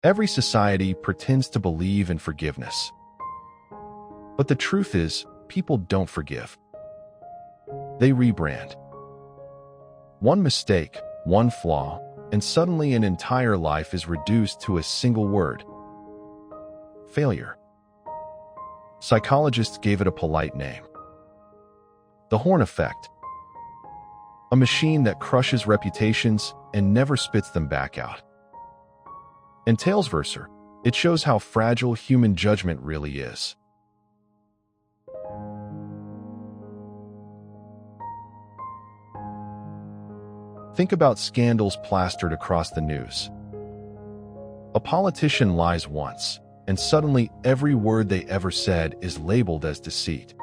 Every society pretends to believe in forgiveness. But the truth is, people don't forgive. They rebrand. One mistake, one flaw, and suddenly an entire life is reduced to a single word: failure. Psychologists gave it a polite name: the horn effect. A machine that crushes reputations and never spits them back out. In Talesverser, it shows how fragile human judgment really is. Think about scandals plastered across the news. A politician lies once, and suddenly every word they ever said is labeled as deceit.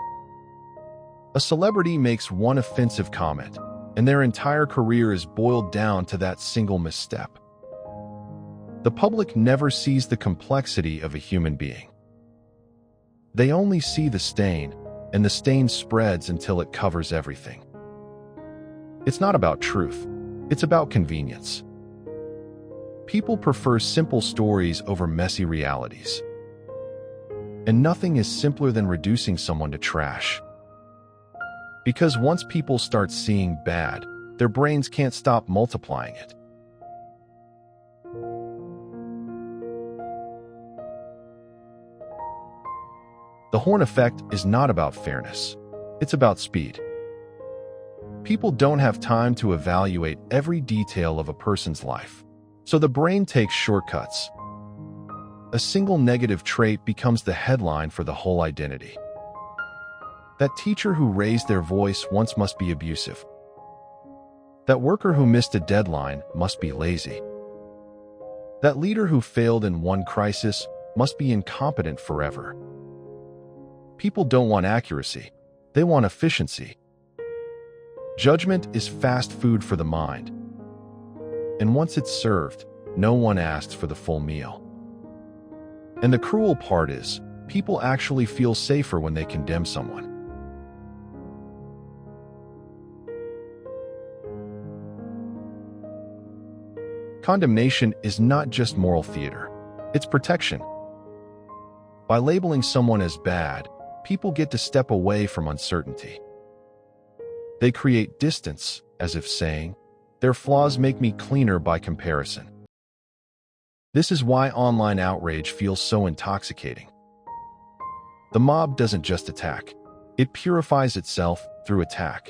A celebrity makes one offensive comment, and their entire career is boiled down to that single misstep. The public never sees the complexity of a human being. They only see the stain, and the stain spreads until it covers everything. It's not about truth. It's about convenience. People prefer simple stories over messy realities. And nothing is simpler than reducing someone to trash. Because once people start seeing bad, their brains can't stop multiplying it. The horn effect is not about fairness. It's about speed. People don't have time to evaluate every detail of a person's life, so the brain takes shortcuts. A single negative trait becomes the headline for the whole identity. That teacher who raised their voice once must be abusive. That worker who missed a deadline must be lazy. That leader who failed in one crisis must be incompetent forever. People don't want accuracy. They want efficiency. Judgment is fast food for the mind. And once it's served, no one asks for the full meal. And the cruel part is, people actually feel safer when they condemn someone. Condemnation is not just moral theater. It's protection. By labeling someone as bad, people get to step away from uncertainty. They create distance, as if saying, their flaws make me cleaner by comparison. This is why online outrage feels so intoxicating. The mob doesn't just attack. It purifies itself through attack.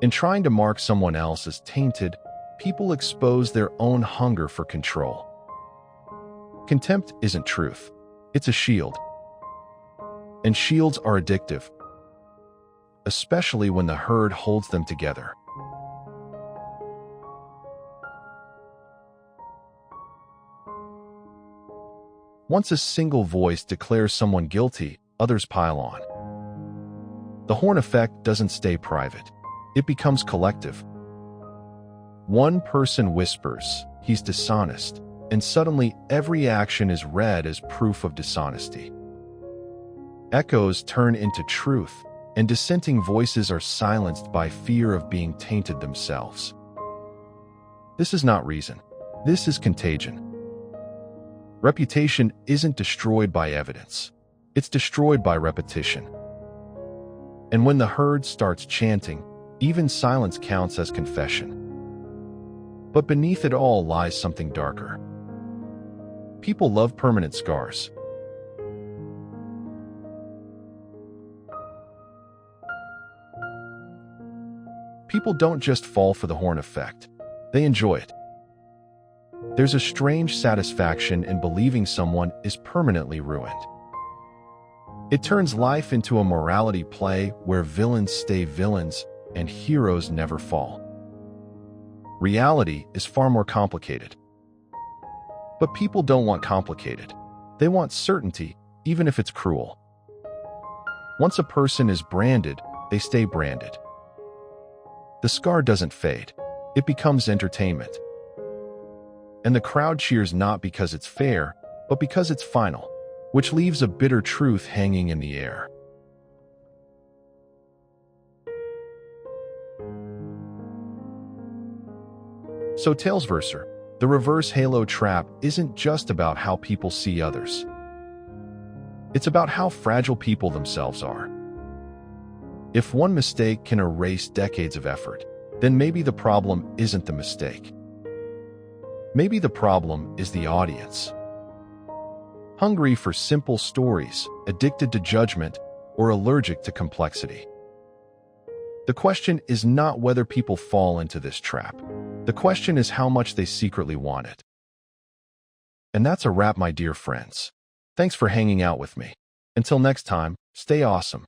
In trying to mark someone else as tainted, people expose their own hunger for control. Contempt isn't truth. It's a shield. And shields are addictive, especially when the herd holds them together. Once a single voice declares someone guilty, others pile on. The horn effect doesn't stay private. It becomes collective. One person whispers, "He's dishonest," and suddenly every action is read as proof of dishonesty. Echoes turn into truth, and dissenting voices are silenced by fear of being tainted themselves. This is not reason. This is contagion. Reputation isn't destroyed by evidence. It's destroyed by repetition. And when the herd starts chanting, even silence counts as confession. But beneath it all lies something darker. People love permanent scars. People don't just fall for the horn effect. They enjoy it. There's a strange satisfaction in believing someone is permanently ruined. It turns life into a morality play where villains stay villains and heroes never fall. Reality is far more complicated. But people don't want complicated. They want certainty, even if it's cruel. Once a person is branded, they stay branded. The scar doesn't fade. It becomes entertainment. And the crowd cheers not because it's fair, but because it's final, which leaves a bitter truth hanging in the air. So Talesverser, The reverse halo trap isn't just about how people see others. It's about how fragile people themselves are. If one mistake can erase decades of effort, then maybe the problem isn't the mistake. Maybe the problem is the audience. Hungry for simple stories, addicted to judgment, or allergic to complexity. The question is not whether people fall into this trap. The question is how much they secretly want it. And that's a wrap, my dear friends. Thanks for hanging out with me. Until next time, stay awesome.